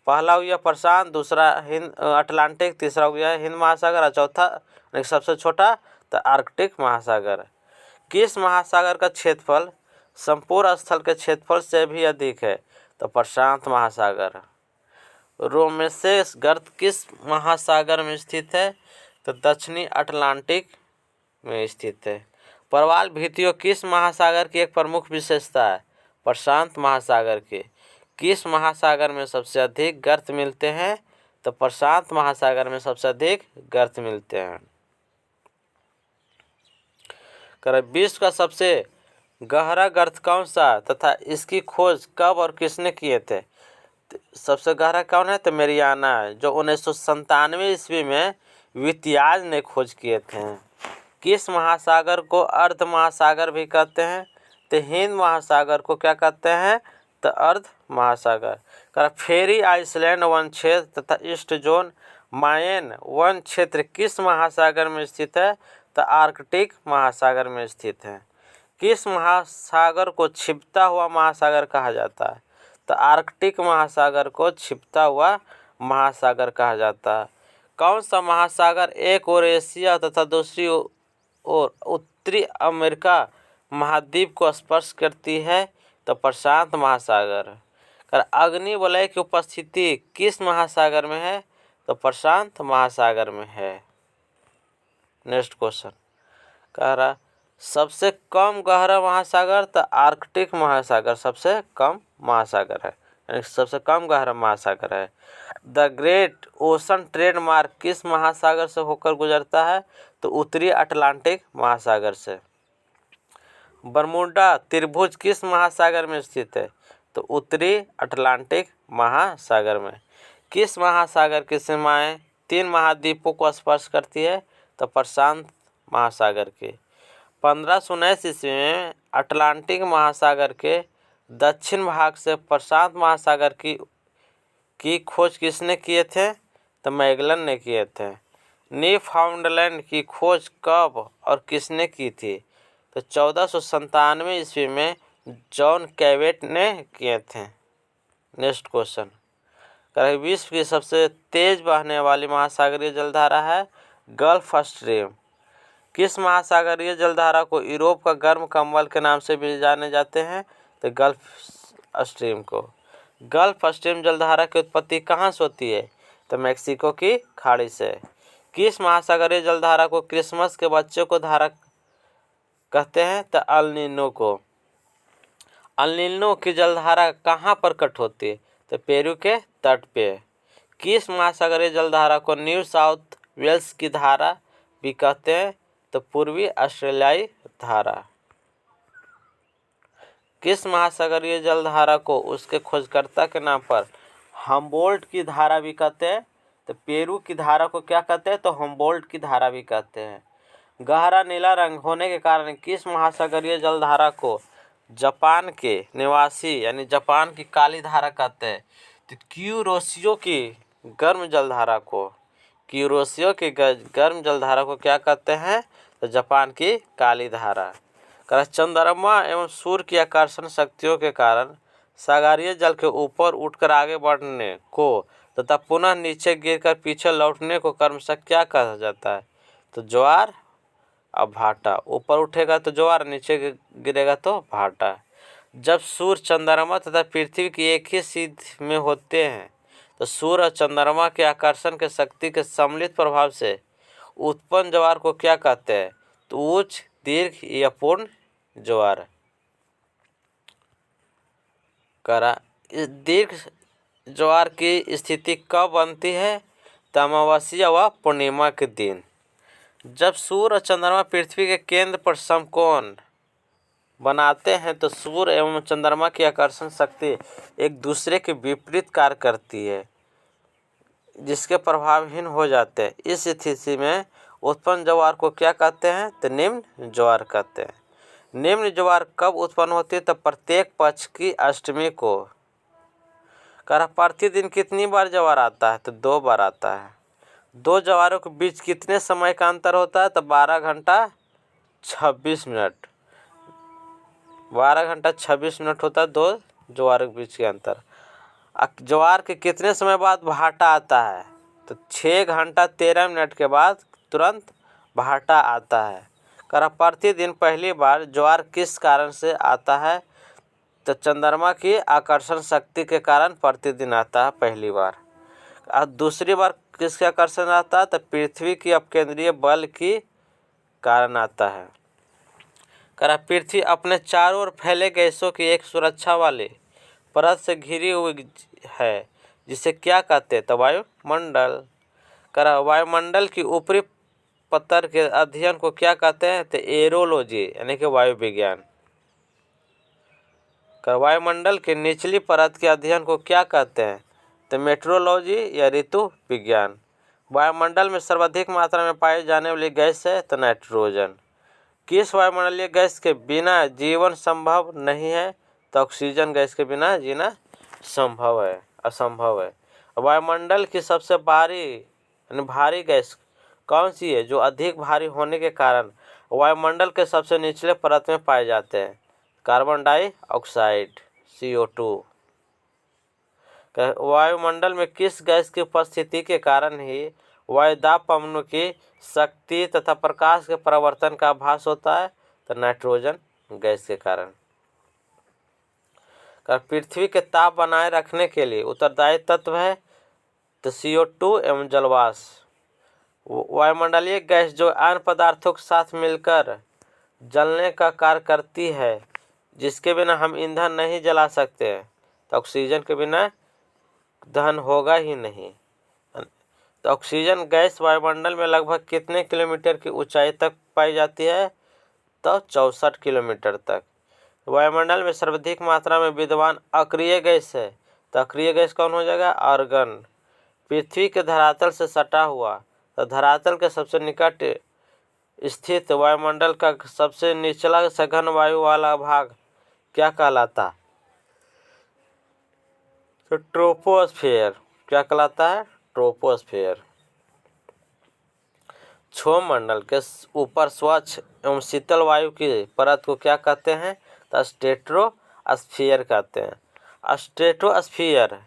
पहला हो गया प्रशांत, दूसरा हिंद अटलांटिक, तीसरा हो गया हिंद महासागर और चौथा सबसे छोटा तो आर्कटिक महासागर। किस महासागर का क्षेत्रफल संपूर्ण स्थल के क्षेत्रफल से भी अधिक है, तो प्रशांत महासागर। रोमेसेस गर्त किस महासागर में स्थित है, तो दक्षिणी अटलांटिक में स्थित है। प्रवाल भित्तियों किस महासागर की एक प्रमुख विशेषता है, प्रशांत महासागर की। किस महासागर में सबसे अधिक गर्त मिलते हैं, तो प्रशांत महासागर में सबसे अधिक गर्त मिलते हैं। विश्व का सबसे गहरा गर्त कौन सा तथा इसकी खोज कब और किसने किए थे, सबसे गहरा कौन है, तो मेरियाना, जो 1997 ईस्वी में वितियाज ने खोज किए थे। किस महासागर को अर्ध महासागर भी कहते हैं, तो हिंद महासागर को क्या कहते हैं, तो अर्ध महासागर। फेरी आइसलैंड वन क्षेत्र तथा ईस्ट जोन मायन वन क्षेत्र किस महासागर में स्थित है, तो आर्कटिक महासागर में स्थित है। किस महासागर को छिपता हुआ महासागर कहा जाता है, तो आर्कटिक महासागर को छिपता हुआ महासागर कहा जाता है। कौन सा महासागर एक ओर एशिया तथा दूसरी ओर उत्तरी अमेरिका महाद्वीप को स्पर्श करती है, तो प्रशांत महासागर। अग्नि वलय की उपस्थिति किस महासागर में है, तो प्रशांत महासागर में है। नेक्स्ट क्वेश्चन कह रहा सबसे कम गहरा महासागर, तो आर्कटिक महासागर सबसे कम महासागर है, यानी सबसे कम गहरा महासागर है। द ग्रेट ओशन ट्रेड मार्ग किस महासागर से होकर गुजरता है, तो उत्तरी अटलांटिक महासागर से। बरमूडा त्रिभुज किस महासागर में स्थित है, तो उत्तरी अटलांटिक महासागर में। किस महासागर की सीमाएं 3 महाद्वीपों को स्पर्श करती है, तो प्रशांत महासागर की। 1519 ईस्वी में अटलांटिक महासागर के दक्षिण भाग से प्रशांत महासागर की खोज किसने किए थे, तो मैगलन ने किए थे। न्यूफाउंडलैंड की खोज कब और किसने की थी, तो 1497 ईस्वी में जॉन कैवेट ने किए थे। नेक्स्ट क्वेश्चन विश्व की सबसे तेज बहने वाली महासागरीय जलधारा है गल्फ स्ट्रीम। किस महासागरीय जलधारा को यूरोप का गर्म कंबल के नाम से भी जाने जाते हैं, तो गल्फ स्ट्रीम को। गल्फ स्ट्रीम जलधारा की उत्पत्ति कहाँ से होती है, तो मैक्सिको की खाड़ी से। किस महासागरीय जलधारा को क्रिसमस के बच्चों को धारा कहते हैं, तो अल नीनो को। अल नीनो की जलधारा कहाँ प्रकट होती है, तो पेरू के तट पे। किस महासागरीय जलधारा को न्यू साउथ वेल्स की धारा भी कहते हैं, तो पूर्वी ऑस्ट्रेलियाई धारा। किस महासागरीय जलधारा को उसके खोजकर्ता के नाम पर हम्बोल्ट की धारा भी कहते हैं, तो पेरू की धारा को क्या कहते हैं, तो हम्बोल्ट की धारा भी कहते हैं। गहरा नीला रंग होने के कारण किस महासागरीय जलधारा को जापान के निवासी यानी जापान की काली धारा कहते हैं, तो क्यूरोसियो की गर्म जलधारा को गर्म जलधारा को क्या कहते हैं, तो जापान की काली धारा। चंद्रमा एवं सूर्य की आकर्षण शक्तियों के कारण सागरीय जल के ऊपर उठकर आगे बढ़ने को तथा पुनः नीचे गिरकर पीछे लौटने को क्रमशः क्या कहा जाता है, तो ज्वार और भाटा। ऊपर उठेगा तो ज्वार, नीचे गिरेगा तो भाटा। जब सूर्य, चंद्रमा तथा पृथ्वी की एक ही सीध में होते हैं तो सूर्य और चंद्रमा के आकर्षण के शक्ति के सम्मिलित प्रभाव से उत्पन्न ज्वार को क्या कहते हैं, तो उच्च, दीर्घ या पूर्ण ज्वार। इस दीर्घ ज्वार की स्थिति कब बनती है, तो अमावस्या व पूर्णिमा के दिन। जब सूर्य और चंद्रमा पृथ्वी के केंद्र पर समकोण बनाते हैं तो सूर्य एवं चंद्रमा की आकर्षण शक्ति एक दूसरे के विपरीत कार्य करती है, जिसके प्रभावहीन हो जाते हैं। इस स्थिति में उत्पन्न ज्वार को क्या कहते हैं, तो निम्न ज्वार कहते हैं। निम्न ज्वार कब उत्पन्न होती है, तो प्रत्येक पक्ष की अष्टमी को। प्रतिदिन कितनी बार ज्वार आता है, तो 2 बार आता है। 2 ज्वारों के बीच कितने समय का अंतर होता है, तो 12 घंटा 26 मिनट। 12 घंटा 26 मिनट होता है 2 ज्वारों के बीच के अंतर। ज्वार के कितने समय बाद भाटा आता है, तो 6 घंटा 13 मिनट के बाद तुरंत भाटा आता है। प्रतिदिन पहली बार ज्वार किस कारण से आता है, तो चंद्रमा की आकर्षण शक्ति के कारण प्रतिदिन आता है पहली बार। और दूसरी बार किसके आकर्षण आता है, तो पृथ्वी की अपकेंद्रीय बल की कारण आता है। पृथ्वी अपने चारों ओर फैले गैसों की एक सुरक्षा वाली परत से घिरी हुई है, जिसे क्या कहते हैं, तो वायुमंडल। वायुमंडल की ऊपरी परत के अध्ययन को क्या कहते हैं, तो एरोलॉजी यानी कि वायु विज्ञान। वायुमंडल के निचली परत के अध्ययन को क्या कहते हैं, तो मेट्रोलॉजी या ऋतु विज्ञान। वायुमंडल में सर्वाधिक मात्रा में पाई जाने वाली गैस है, तो नाइट्रोजन। किस वायुमंडलीय गैस के बिना जीवन संभव नहीं है, तो ऑक्सीजन गैस के बिना जीना असंभव है। वायुमंडल की सबसे भारी गैस कौन सी है, जो अधिक भारी होने के कारण वायुमंडल के सबसे निचले परत में पाए जाते हैं, कार्बन डाइऑक्साइड CO2। वायुमंडल में किस गैस की उपस्थिति के कारण ही वायुदाब पवनों की शक्ति तथा प्रकाश के परिवर्तन का आभास होता है, तो नाइट्रोजन गैस के कारण। पृथ्वी के ताप बनाए रखने के लिए उत्तरदायी तत्व है, तो CO2 एवं जलवाष्प। वायुमंडलीय गैस जो अन्य पदार्थों के साथ मिलकर जलने का कार्य करती है, जिसके बिना हम ईंधन नहीं जला सकते, तो ऑक्सीजन के बिना दहन होगा ही नहीं। तो ऑक्सीजन गैस वायुमंडल में लगभग कितने किलोमीटर की ऊंचाई तक पाई जाती है, तो 64 किलोमीटर तक। वायुमंडल में सर्वाधिक मात्रा में विद्यमान अक्रिय गैस है, तो अक्रिय गैस कौन हो जाएगा, आर्गन। पृथ्वी के धरातल से सटा हुआ, तो धरातल के सबसे निकट स्थित वायुमंडल का सबसे निचला सघन वायु वाला भाग क्या कहलाता, तो ट्रोपोस्फियर। क्या कहलाता है, ट्रोपोस्फियर। क्षोभ मंडल के ऊपर स्वच्छ एवं शीतल वायु की परत को क्या कहते हैं, तो स्ट्रेटोस्फियर कहते हैं। स्ट्रेटोस्फियर,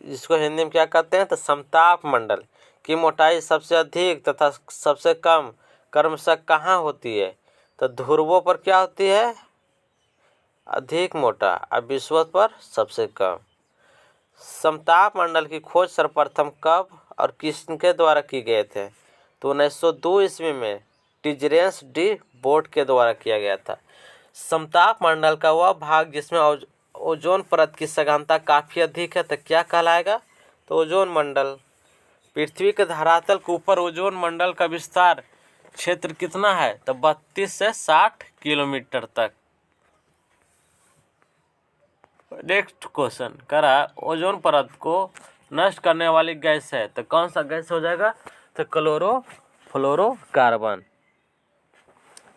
जिसको हिंदी में क्या कहते हैं, तो समताप मंडल की मोटाई सबसे अधिक तथा सबसे कम क्रमशः कहाँ होती है, तो ध्रुवों पर क्या होती है, अधिक मोटा, और विषुवत पर सबसे कम। समताप मंडल की खोज सर्वप्रथम कब और किसके द्वारा की गए थे, तो 1902 ईस्वी में टिजरेंस डी बोट के द्वारा किया गया था। समताप मंडल का वह भाग जिसमें ओजोन परत की सघनता काफ़ी अधिक है, तो क्या कहलाएगा, तो ओजोन मंडल। पृथ्वी के धरातल के ऊपर ओजोन मंडल का विस्तार क्षेत्र कितना है? तो 32 से 60 किलोमीटर तक। नेक्स्ट क्वेश्चन करा, ओजोन परत को नष्ट करने वाली गैस है तो कौन सा गैस हो जाएगा? तो क्लोरोफ्लोरोकार्बन,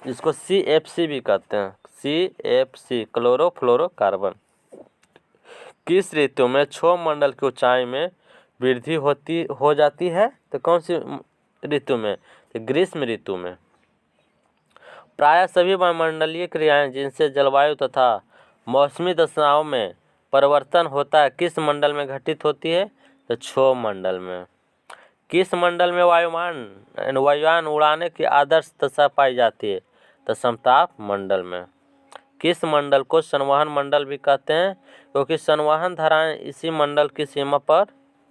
जिसको CFC भी कहते हैं, CFC क्लोरोफ्लोरोकार्बन। किस ऋतु में क्षोभ मंडल की ऊंचाई में वृद्धि हो जाती है? तो कौन सी ऋतु में? तो ग्रीष्म ऋतु में। प्रायः सभी वायुमंडलीय क्रियाएं जिनसे जलवायु तथा मौसमी दशाओं में परिवर्तन होता है किस मंडल में घटित होती है? तो क्षोभ मंडल में। किस मंडल में वायुयान उड़ाने की आदर्श दशा पाई जाती है? तो समताप मंडल में। किस मंडल को संवहन मंडल भी कहते हैं क्योंकि संवहन धाराएं इसी मंडल की सीमा पर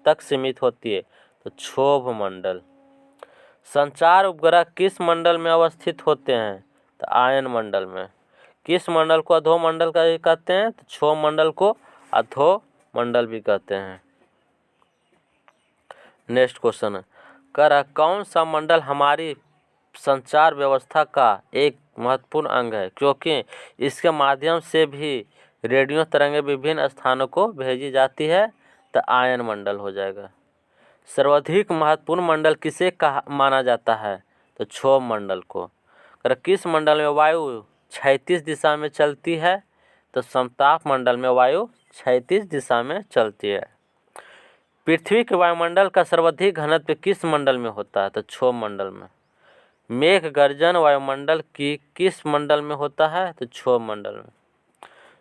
तक सीमित होती है? तो क्षोभ मंडल। संचार उपग्रह किस मंडल में अवस्थित होते हैं? तो आयन मंडल में। किस मंडल को अधोमंडल का भी कहते हैं? तो क्षोभ मंडल को अधोमंडल भी कहते हैं। नेक्स्ट क्वेश्चन करा, कौन सा मंडल हमारी संचार व्यवस्था का एक महत्वपूर्ण अंग है क्योंकि इसके माध्यम से भी रेडियो तरंगें विभिन्न स्थानों को भेजी जाती है? तो आयन मंडल हो जाएगा। सर्वाधिक महत्वपूर्ण मंडल किसे माना जाता है? तो क्षोभ मंडल को। किस मंडल में वायु क्षैतिज दिशा में चलती है? तो समताप मंडल में वायु क्षैतिज दिशा में चलती है। पृथ्वी के वायुमंडल का सर्वाधिक घनत्व किस मंडल में होता है? तो क्षोभ मंडल में। मेघ गर्जन वायुमंडल की किस मंडल में होता है? तो क्षोभ मंडल में।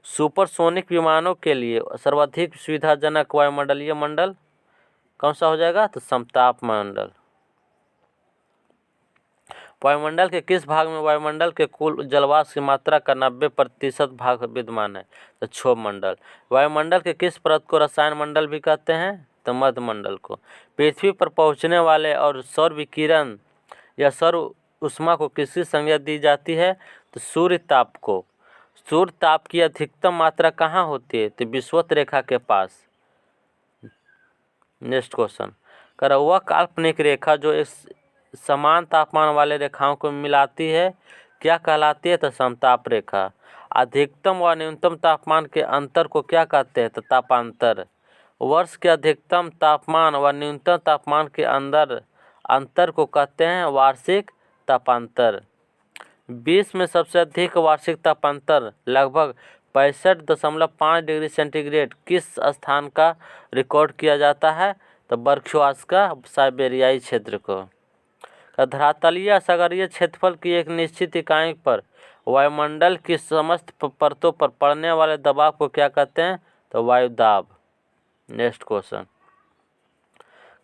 सुपरसोनिक विमानों के लिए सर्वाधिक सुविधाजनक वायुमंडलीय मंडल कौन सा हो जाएगा? तो समताप मंडल। वायुमंडल के किस भाग में वायुमंडल के कुल जलवाष्प की मात्रा का 90% भाग विद्यमान है? तो क्षोभ मंडल। वायुमंडल के किस परत को रसायन मंडल भी कहते हैं? तो मध्य मंडल को। पृथ्वी पर पहुंचने वाले और सौर विकिरण या सौर उष्मा को किसकी संज्ञा दी जाती है? तो सूर्य ताप को। सूर्य ताप की अधिकतम मात्रा कहाँ होती है? तो विषुवत रेखा के पास। नेक्स्ट क्वेश्चन करा, वह काल्पनिक रेखा जो एक समान तापमान वाले रेखाओं को मिलाती है क्या कहलाती है? तो समताप रेखा। अधिकतम व न्यूनतम तापमान के अंतर को क्या कहते हैं? तो तापांतर। वर्ष के अधिकतम तापमान व न्यूनतम तापमान के अंतर को कहते हैं वार्षिक तापांतर। विश्व में सबसे अधिक वार्षिक तापांतर लगभग 65.5 डिग्री सेंटीग्रेड किस स्थान का रिकॉर्ड किया जाता है? तो बर्खवास्का साइबेरियाई क्षेत्र को। धरातलीय सागरीय क्षेत्रफल की एक निश्चित इकाई पर वायुमंडल की समस्त परतों पर पड़ने वाले दबाव को क्या कहते हैं? तो वायुदाब। नेक्स्ट क्वेश्चन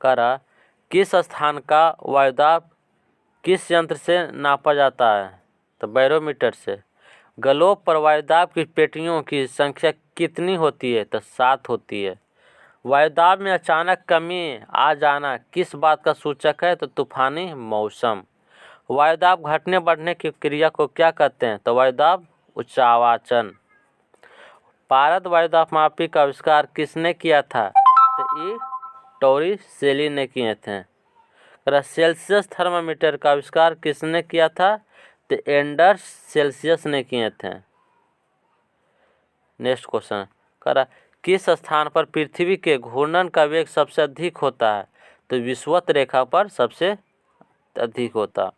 करा, किस स्थान का वायुदाब किस यंत्र से नापा जाता है? तो बैरोमीटर से। ग्लोब पर वायुदाब की पेटियों की संख्या कितनी होती है? तो 7 होती है। वायुदाब में अचानक कमी आ जाना किस बात का सूचक है? तो तूफानी मौसम। वायुदाब घटने बढ़ने की क्रिया को क्या कहते हैं? तो वायुदाब उच्चावाचन। भारत वायुदाबमापी का आविष्कार किसने किया था? तो टॉरिसेली ने किए थे। सेल्सियस थर्मामीटर का आविष्कार किसने किया था? तो एंडर्स सेल्सियस ने किए थे। नेक्स्ट क्वेश्चन करा, किस स्थान पर पृथ्वी के घूर्णन का वेग सबसे अधिक होता है? तो विषुवत रेखा पर सबसे अधिक होता।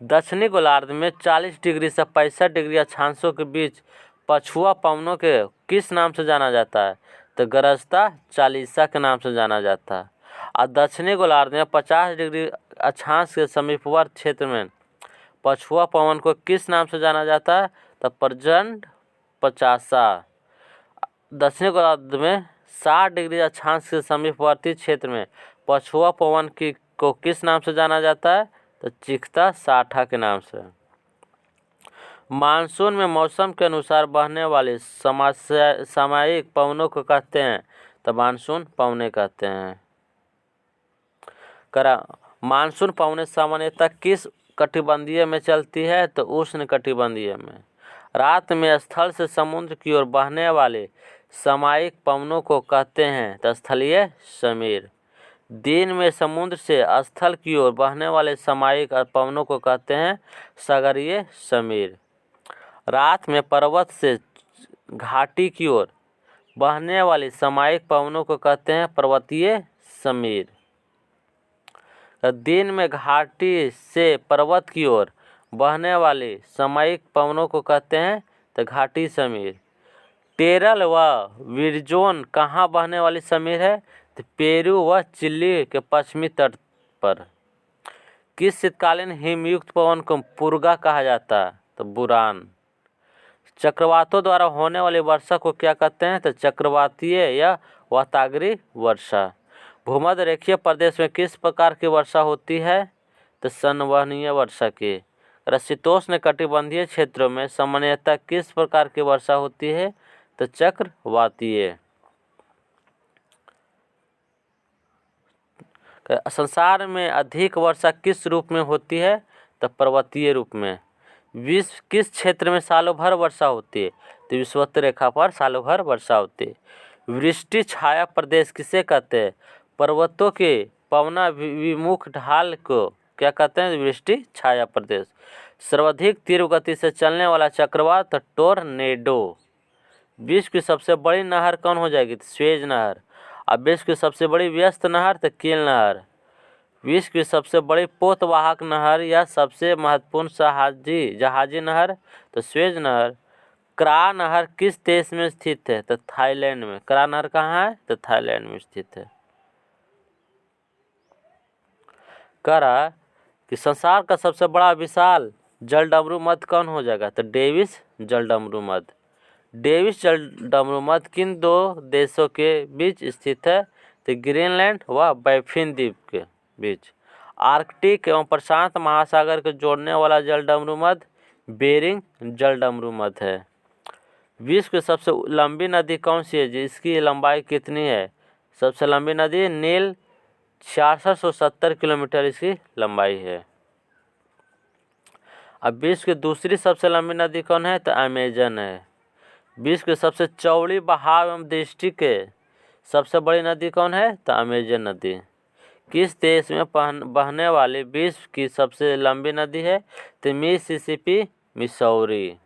दक्षिणी गोलार्ध में 40 डिग्री से 65 डिग्री अक्षांशों के बीच पछुआ पवनों के किस नाम से जाना जाता है? तो गरजता चालीसा के नाम से जाना जाता है। और दक्षिणी गोलार्ध में 50 डिग्री अक्षांश के समीपवर्ती क्षेत्र में पछुआ पवन को किस नाम से जाना जाता है? तो प्रचंड पचासा। दक्षिणी गोलार्ध में 60 डिग्री अक्षांश के समीपवर्ती क्षेत्र में पछुआ पवन को किस नाम से जाना जाता है? तो चिख्ता साठा के नाम से। मानसून में मौसम के अनुसार बहने वाले सामयिक पवनों को कहते हैं? तो मानसून पवने कहते हैं। मानसून पवनें सामान्यतः किस कटिबंधीय में चलती है? तो उष्ण कटिबंधीय में। रात में स्थल से समुद्र की ओर बहने वाले सामयिक पवनों को कहते हैं? तो स्थलीय समीर। दिन में समुद्र से स्थल की ओर बहने वाले सामयिक पवनों को कहते हैं सागरीय समीर। रात में पर्वत से घाटी की ओर बहने वाली सामयिक पवनों को कहते हैं पर्वतीय समीर। दिन में घाटी से पर्वत की ओर बहने वाली सामयिक पवनों को कहते हैं तो घाटी समीर। टेरल व विरजोन कहाँ बहने वाली समीर है तो पेरू व चिली के पश्चिमी तट पर। किस शीतकालीन हिमयुक्त पवन को पुर्गा कहा जाता है तो बुरान। चक्रवातों द्वारा होने वाली वर्षा को क्या कहते हैं तो चक्रवातीय या वाताग्री वर्षा। भूमध्य रेखीय प्रदेश में किस प्रकार की वर्षा होती है तो संवहनीय वर्षा की। शीतोष्ण कटिबंधीय क्षेत्रों में सामान्यतः किस प्रकार की वर्षा होती है तो चक्रवातीय। संसार में अधिक वर्षा किस रूप में होती है तो पर्वतीय रूप में। विश्व किस क्षेत्र में सालों भर वर्षा होती है तो विषुवत रेखा पर सालों भर वर्षा होती है। वृष्टि छाया प्रदेश किसे कहते हैं पर्वतों के पवना विमुख ढाल को क्या कहते हैं वृष्टि छाया प्रदेश। सर्वाधिक तीव्र गति से चलने वाला चक्रवात टोर्नेडो। विश्व की सबसे बड़ी नहर कौन हो जाएगी तो स्वेज नहर। अब विश्व की सबसे बड़ी व्यस्त नहर तो कील नहर। विश्व की सबसे बड़ी पोतवाहक नहर या सबसे महत्वपूर्ण जहाजी नहर तो स्वेज नहर। क्रा नहर किस देश में स्थित है तो थाईलैंड में। क्रा नहर कहाँ है तो थाईलैंड में स्थित है। करा कि संसार का सबसे बड़ा विशाल जलडमरू मध्य कौन हो जाएगा तो डेविस जलडमरू मध्य। डेविस जलडमरू मध्य किन दो देशों के बीच स्थित है तो ग्रीनलैंड व बैफिन द्वीप के बीच। आर्कटिक एवं प्रशांत महासागर को जोड़ने वाला जलडमरू मध्य बेरिंग जलडमरू मध्य है। विश्व की सबसे लंबी नदी कौन सी है जिसकी लंबाई कितनी है। सबसे लंबी नदी नील 4670 किलोमीटर इसकी लंबाई है। अब विश्व की दूसरी सबसे लंबी नदी कौन है तो अमेजन है। विश्व की सबसे चौड़ी बहाव एवं दृष्टि के सबसे बड़ी नदी कौन है तो अमेजन नदी। किस देश में बहने वाली विश्व की सबसे लंबी नदी है तो मिसिसिपी मिसौरी।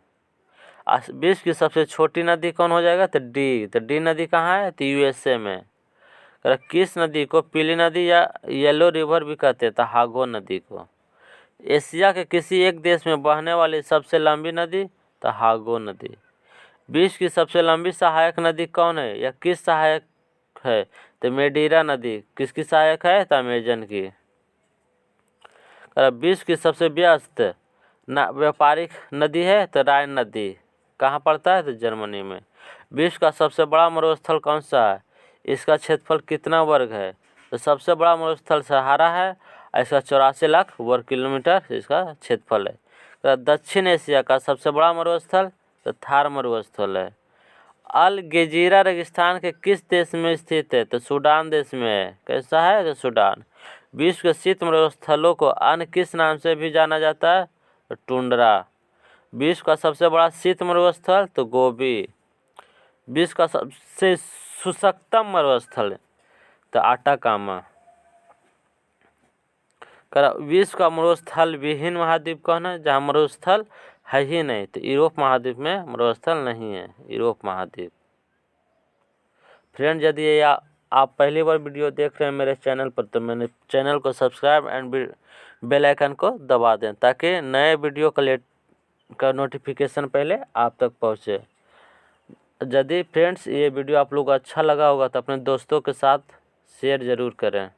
विश्व की सबसे छोटी नदी कौन हो जाएगा तो डी नदी कहाँ है तो यूएसए में। किस नदी को पीली नदी या येलो रिवर भी कहते हैं तो हागो नदी को। एशिया के किसी एक देश में बहने वाली सबसे लंबी नदी तो हागो नदी। विश्व की सबसे लंबी सहायक नदी कौन है या किस सहायक है तो मेडीरा नदी। किसकी सहायक है तो अमेजन की। विश्व की सबसे व्यस्त व्यापारिक नदी है तो राइन नदी। कहाँ पड़ता है तो जर्मनी में। विश्व का सबसे बड़ा मरुस्थल कौन सा है इसका क्षेत्रफल कितना वर्ग है तो सबसे बड़ा मरुस्थल सहारा है। इसका 84 लाख वर्ग किलोमीटर इसका क्षेत्रफल है। दक्षिण एशिया का सबसे बड़ा मरुस्थल तो थार मरुस्थल है। अल गेजीरा रेगिस्तान के किस देश में स्थित है तो सूडान देश में है। कैसा है तो सूडान। विश्व के शीत मरुस्थलों को अन्य किस नाम से भी जाना जाता है तो टुंड्रा। विश्व का सबसे बड़ा शीत मरुस्थल तो गोबी। विश्व का सबसे शुष्कतम मरुस्थल तो आटाकामा। विश्व का मरुस्थल विहीन महाद्वीप कौन है जहाँ मरुस्थल है ही नहीं तो यूरोप महाद्वीप में मरुस्थल नहीं है यूरोप महाद्वीप। फ्रेंड यदि आप पहली बार वीडियो देख रहे हैं मेरे चैनल पर तो मैंने चैनल को सब्सक्राइब एंड बेल आइकन को दबा दें ताकि नए वीडियो का नोटिफिकेशन पहले आप तक पहुँचे। यदि फ्रेंड्स ये वीडियो आप लोग को अच्छा लगा होगा तो अपने दोस्तों के साथ शेयर ज़रूर करें।